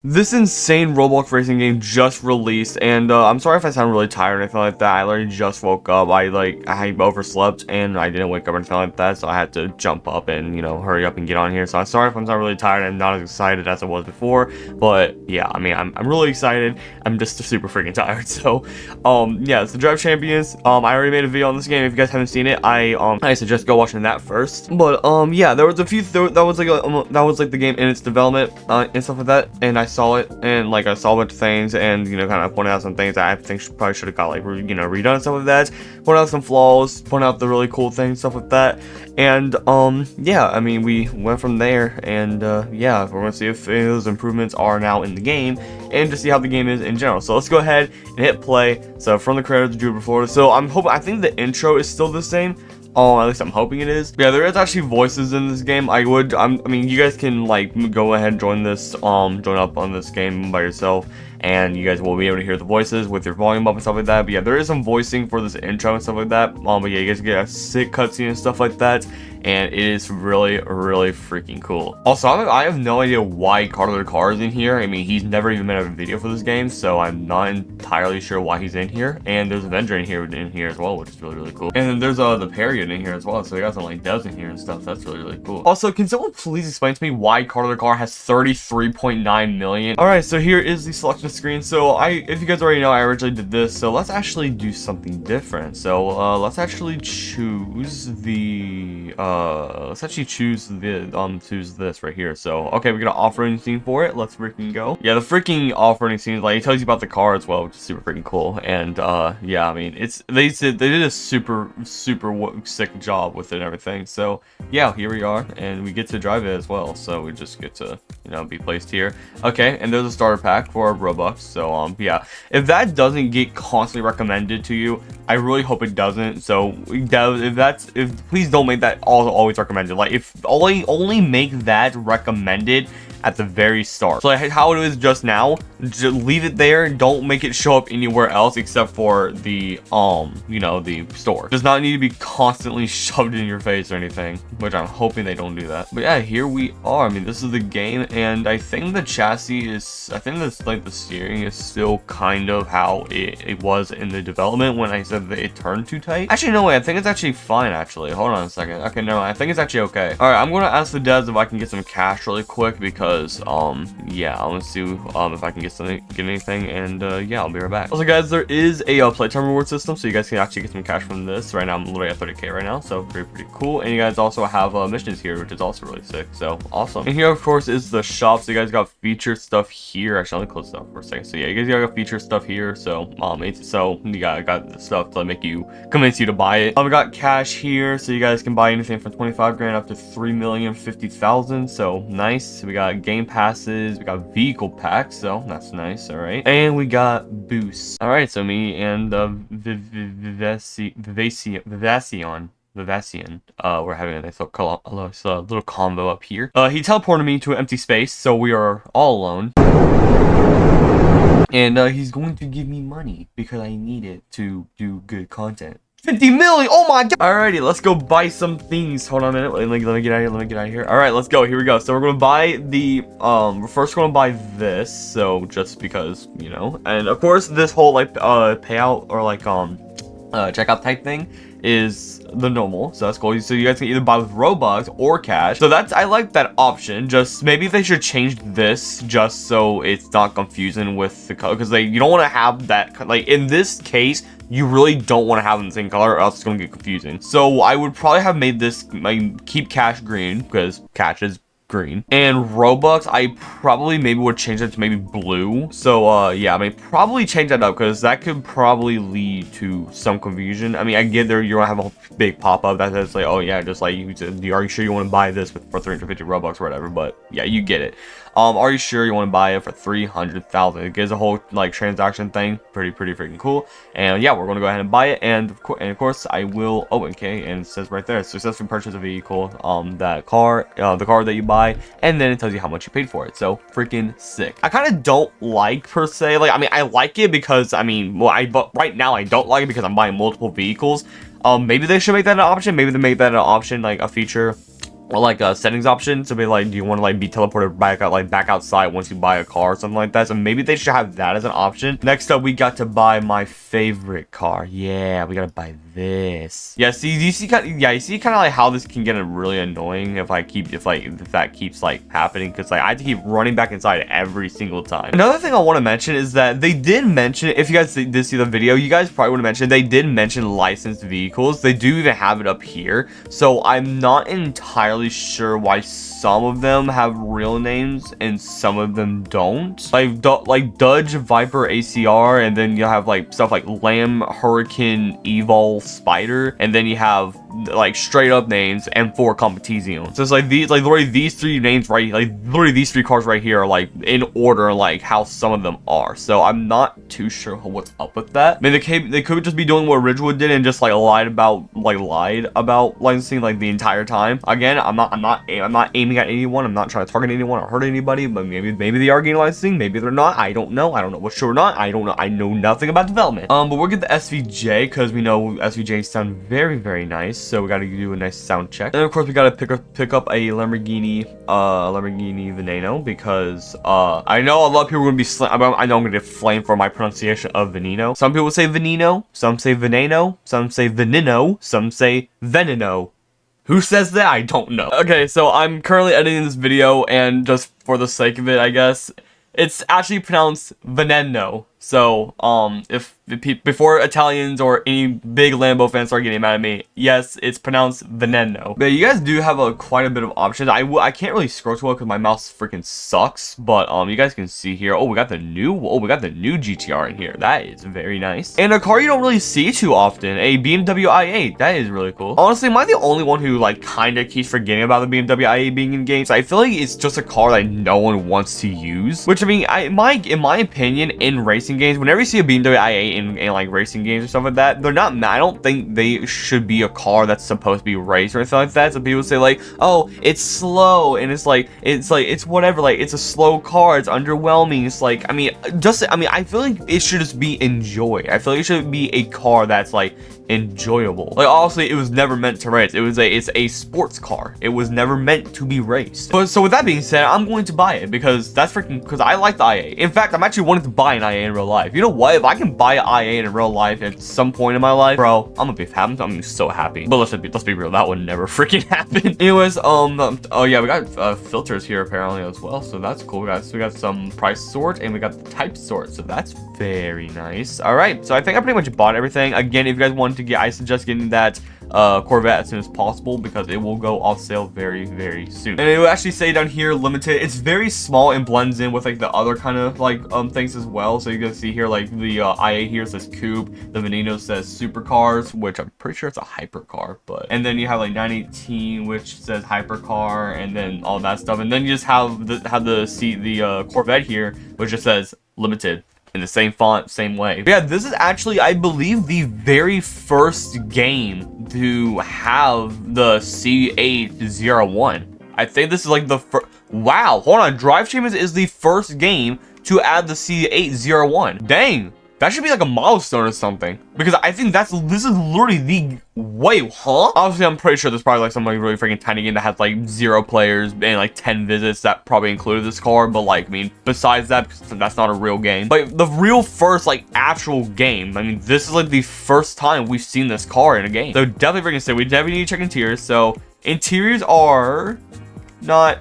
This insane Roblox racing game just released, and I'm sorry if I sound really tired or anything like that. I literally just woke up. I overslept and I didn't wake up or anything like that, so I had to jump up and hurry up and get on here. So I'm sorry if I'm not really tired. I'm not as excited as I was before, but yeah, I mean I'm really excited. I'm just super freaking tired. So yeah, it's the Drive Champions. I already made a video on this game. If you guys haven't seen it, I suggest go watching that first. But yeah, there was a few that was like the game in its development and stuff like that, and I saw it and I saw a bunch of things and kind of pointed out some things that I think probably should have got redone and stuff like that, point out some flaws, point out the really cool things, stuff like that. And yeah, I mean we went from there, and yeah, we're gonna see if any of those improvements are now in the game and just see how the game is in general. So let's go ahead and hit play. So from the creators of Jupiter, Florida. So I think the intro is still the same. At least I'm hoping it is. But yeah, there is actually voices in this game. I mean, you guys can go ahead and join up on this game by yourself, and you guys will be able to hear the voices with your volume up and stuff like that. But yeah, there is some voicing for this intro and stuff like that. But yeah, you guys get a sick cutscene and stuff like that, and it is really freaking cool. Also, I have no idea why Carter the Car is in here. I mean, he's never even made a video for this game, so I'm not entirely sure why he's in here. And there's Avenger in here as well, which is really cool. And then there's the Period in here as well, so we got some devs in here and stuff. That's really cool. Also, can someone please explain to me why Carter the Car has 33.9 million? All right, so here is the selection screen. So if you guys already know, I originally did this, so let's actually do something different. So let's actually choose the choose this right here. So okay, we got an off-roading scene for it. Let's freaking go. Yeah, the freaking off-roading scene, it tells you about the car as well, which is super freaking cool. And yeah, I mean, they did a super sick job with it and everything. So yeah, here we are, and we get to drive it as well. So we just get to be placed here. Okay, and there's a starter pack for Robux. So yeah, if that doesn't get constantly recommended to you, I really hope it doesn't. So please don't make that always recommended. If only make that recommended at the very start. So how it is just now, just leave it there. Don't make it show up anywhere else except for the the store. It does not need to be constantly shoved in your face or anything, which I'm hoping they don't do that. But yeah, here we are. I mean, this is the game, and I think the chassis is, I think this the steering is still kind of how it was in the development when I said that it turned too tight. Actually, no way, I think it's actually fine. Actually, hold on a second. Okay, no, I think it's actually okay. All right, I'm gonna ask the devs if I can get some cash really quick, because yeah, I want to see if I can get anything, and yeah, I'll be right back. Also guys, there is a playtime reward system, so you guys can actually get some cash from this. Right now I'm literally at 30k right now, so pretty cool. And you guys also have missions here, which is also really sick, so awesome. And here of course is the shop, so you guys got featured stuff here. Actually, let me close stuff for a second. So yeah, you guys got featured stuff here, so you got the stuff to convince you to buy it. We got cash here, so you guys can buy anything from 25 grand up to 3,050,000, so nice. We got game passes, we got vehicle packs, so that's nice. All right, and we got boosts. All right, so me and Vivacion, we're having a nice little convo up here. He teleported me to an empty space, so we are all alone. And he's going to give me money because I need it to do good content. 50 million! Oh my god! Alrighty, let's go buy some things. Hold on a minute. Let me get out of here. Alright, let's go. Here we go. So we're gonna buy the we're first gonna buy this. So just because, and of course this whole payout or checkout type thing is the normal, so that's cool. So you guys can either buy with Robux or cash. So I like that option. Just maybe they should change this just so it's not confusing with the color, because you don't want to have that in this case. You really don't want to have them the same color, or else it's going to get confusing. So I would probably have made this keep cash green, because cash is green, and Robux I probably would change it to maybe blue. So yeah, I mean, probably change that up, because that could probably lead to some confusion. I mean, I get there, you're gonna have a whole big pop-up that says oh yeah, just are you sure you want to buy this for 350 Robux or whatever, but yeah, you get it. Are you sure you want to buy it for 300,000? It gives a whole transaction thing. Pretty freaking cool. And yeah, we're gonna go ahead and buy it, and of course I will. Oh, okay, and it says right there, successfully purchase a vehicle. The car that you buy, and then it tells you how much you paid for it. So freaking sick. I kind of don't like per se. I mean, I like it because but right now I don't like it because I'm buying multiple vehicles. Maybe they should make that an option. Maybe they make that an option, a feature like a settings option to be like, do you want to like be teleported back outside once you buy a car or something like that. So maybe they should have that as an option. Next up, we got to buy my favorite car. Yeah, we gotta buy this. Yeah, see, you see kind of like how this can get really annoying if that keeps like happening, because like I have to keep running back inside every single time. Another thing I want to mention is that they did mention, if you guys did see the video, you guys probably would have mentioned, they did mention licensed vehicles. They do even have it up here, so I'm not entirely sure why some of them have real names and some of them don't. Like Dodge Viper ACR, and then you have like stuff like Lamb Hurricane Evol Spider, and then you have like straight up names M4 Competizione. So it's like literally these three names right, like literally these three cars right here are like in order, like how some of them are. So I'm not too sure what's up with that. I mean, they could just be doing what Ridgewood did and just like lied about licensing like the entire time. Again, I'm not aiming at anyone. I'm not trying to target anyone or hurt anybody, but maybe they are getting licensing, maybe they're not. I don't know what's sure or not. I don't know. I know nothing about development. But we'll get the SVJ because we know SVJ sound very, very nice. So we got to do a nice sound check. And of course we got to pick up a Lamborghini Veneno, because I know a lot of people are going to be I know I'm going to get flamed for my pronunciation of Veneno. Some people say Veneno, some say Veneno, some say Veneno, some say Veneno. Who says that? I don't know. Okay, so I'm currently editing this video, and just for the sake of it, I guess, it's actually pronounced Veneno. So, before Italians or any big Lambo fans start getting mad at me, yes, it's pronounced Veneno. But you guys do have quite a bit of options. I can't really scroll too well because my mouse freaking sucks. But you guys can see here. Oh, we got the new GTR in here. That is very nice. And a car you don't really see too often, a BMW i8. That is really cool. Honestly, am I the only one who like kind of keeps forgetting about the BMW i8 being in games? I feel like it's just a car that no one wants to use. Which I mean, in my opinion, in racing games, whenever you see a BMW i8 in like racing games or stuff like that, they're not, I don't think they should be a car that's supposed to be raced or anything like that. So people say like, oh, it's slow, and it's whatever, like it's a slow car, it's underwhelming. It's like, I mean, I feel like it should just be enjoy. I feel like it should be a car that's like enjoyable. Like honestly, it was never meant to race. It's a sports car. It was never meant to be raced. But so with that being said, I'm going to buy it because because I like the IA. In fact, I'm actually wanting to buy an IA in real life. You know what? If I can buy an IA in real life at some point in my life, bro, I'm gonna be so happy. But let's be real, that would never freaking happen. Anyways, oh yeah, we got filters here apparently as well, so that's cool, guys. So we got some price sort and we got the type sort, so that's very nice. All right, so I think I pretty much bought everything. Again, if you guys want to get, I suggest getting that Corvette as soon as possible because it will go off sale very, very soon. And it will actually say down here limited. It's very small and blends in with like the other kind of like things as well. So you can see here like the IA here says coupe, the Veneno says supercars, which I'm pretty sure it's a hypercar, but and then you have like 918 which says hypercar, and then all that stuff, and then you just have the Corvette here which just says limited in the same font, same way. But yeah, this is actually, I believe, the very first game to have the C801. I think this is like the first. Wow, hold on. Drive Shameless is the first game to add the C801. Dang. That should be like a milestone or something, because I think this is literally the, wait, huh? Obviously, I'm pretty sure there's probably like some like really freaking tiny game that has like 0 players and like 10 visits that probably included this car, but like, I mean, besides that, because that's not a real game. But the real first like actual game, I mean, this is like the first time we've seen this car in a game. So definitely freaking say we definitely need to check interiors. So interiors are not,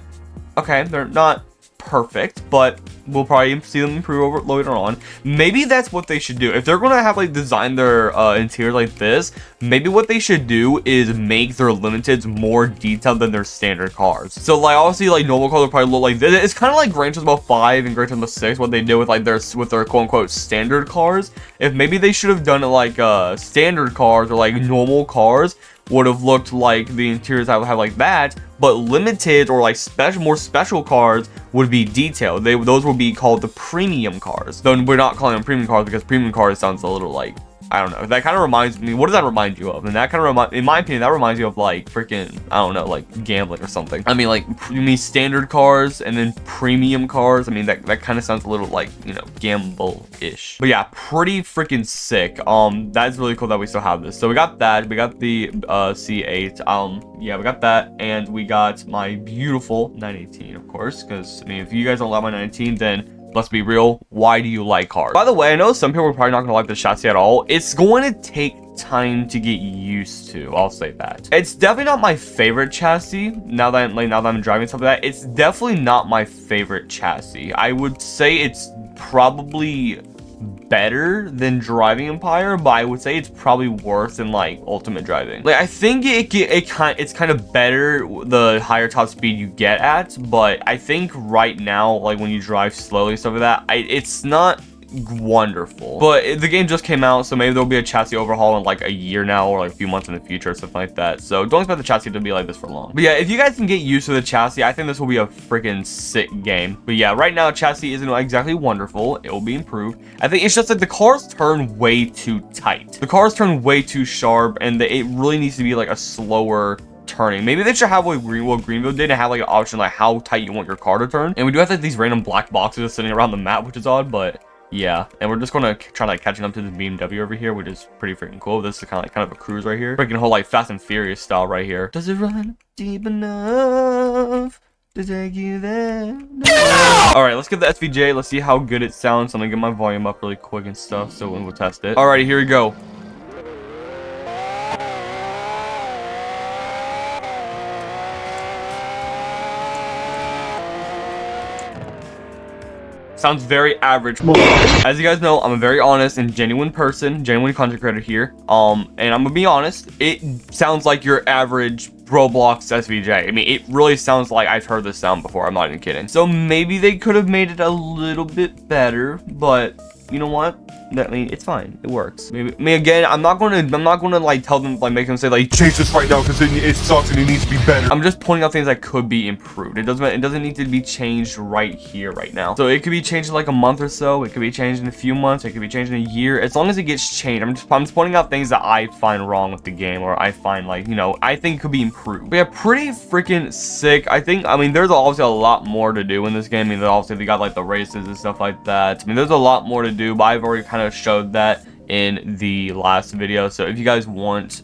okay, they're not perfect, but we'll probably see them improve later on. Maybe that's what they should do. If they're gonna have like design their interior like this, maybe what they should do is make their limiteds more detailed than their standard cars. So like obviously like normal cars will probably look like this. It's kind of like Gran Turismo 5 and Gran Turismo 6, what they did with like their quote unquote standard cars. If maybe they should have done it like standard cars or like normal cars would have looked like the interiors that would have like that, but limited or like more special cars would be detailed. Those will be called the premium cars. Though we're not calling them premium cars because premium cars sounds a little like I don't know. That kind of reminds me. What does that remind you of? And that kind of in my opinion, that reminds you of like freaking, I don't know, like gambling or something. I mean, like you mean standard cars and then premium cars. I mean, that kind of sounds a little like, you know, gamble-ish. But yeah, pretty freaking sick. That's really cool that we still have this. So we got that. We got the C8. Yeah, we got that, and we got my beautiful 918, of course. Because I mean, if you guys don't like my 918, then let's be real, why do you like cars? By the way, I know some people are probably not gonna like this chassis at all. It's going to take time to get used to, I'll say that. It's definitely not my favorite chassis. Now that I'm driving stuff like that, it's definitely not my favorite chassis. I would say it's probably better than driving Empire, but I would say it's probably worse than like ultimate driving. Like I think it's kind of better the higher top speed you get at, but I think right now, like when you drive slowly and stuff like that, it's not wonderful. But the game just came out, so maybe there'll be a chassis overhaul in like a year now, or like a few months in the future or something like that. So don't expect the chassis to be like this for long. But yeah, if you guys can get used to the chassis, I think this will be a freaking sick game. But yeah, right now chassis isn't exactly wonderful. It will be improved. I think it's just like the cars turn way too tight. The cars turn way too sharp, and it really needs to be like a slower turning. Maybe they should have what Greenville did, and have like an option like how tight you want your car to turn. And we do have like these random black boxes sitting around the map, which is odd, but yeah. And we're just gonna try like catching up to the BMW over here, which is pretty freaking cool. This is kind of a cruise right here, freaking whole like Fast and Furious style right here. Does it run deep enough to take you there? All right, let's get the SVJ. Let's see how good it sounds. I'm gonna get my volume up really quick and stuff, so we'll test it. All right, here we go. Sounds very average. As you guys know, I'm a very honest and genuine person, genuine content creator here. And I'm gonna be honest, it sounds like your average Roblox SVJ. I mean, it really sounds like I've heard this sound before. I'm not even kidding. So maybe they could have made it a little bit better, but you know what? I mean, it's fine. It works. Maybe, I mean, again, I'm not gonna like tell them, like make them say like change this right now because it sucks and it needs to be better. I'm just pointing out things that could be improved. It doesn't need to be changed right here, right now. So it could be changed in like a month or so. It could be changed in a few months. It could be changed in a year. As long as it gets changed, I'm just pointing out things that I find wrong with the game, or I find like, you know, I think could be improved. But yeah, pretty freaking sick. I mean, there's obviously a lot more to do in this game. I mean, obviously they got like the races and stuff like that. I mean, there's a lot more to do, but I've already kind of showed that in the last video. So if you guys want,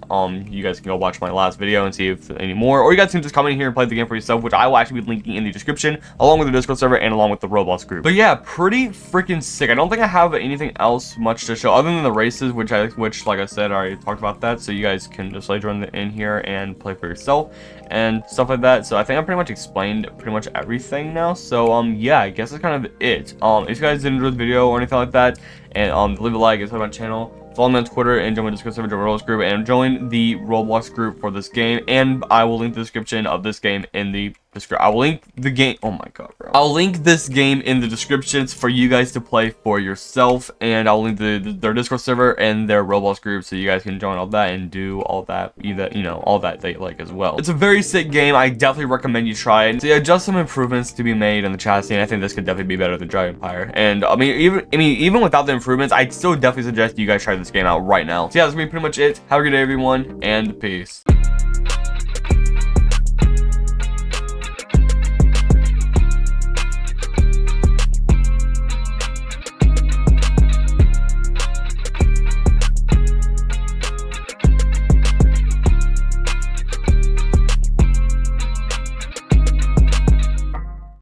you guys can go watch my last video and see if any more, or you guys can just come in here and play the game for yourself, which I will actually be linking in the description, along with the Discord server and along with the Roblox group. But yeah, pretty freaking sick. I don't think I have anything else much to show other than the races, which like I said, I already talked about that. So you guys can just like join in here and play for yourself and stuff like that. So I think I pretty much explained pretty much everything now. So yeah, I guess that's kind of it. If you guys did enjoy the video or anything like that, and leave a like and subscribe to my channel, follow me on Twitter, and join my Discord server, join my Roblox group, and join the Roblox group for this game. And I will link the description of this game in the description. I will link the game. Oh my god, bro! I'll link this game in the descriptions for you guys to play for yourself, and I'll link their Discord server and their Roblox group, so you guys can join all that and do all that, all that they like as well. It's a very sick game. I definitely recommend you try it. So yeah, just some improvements to be made in the chassis, and I think this could definitely be better than Dragon Empire. And I mean, even without the improvements, I'd still definitely suggest you guys try this game out right now. So yeah, that's gonna be pretty much it. Have a good day, everyone, and peace.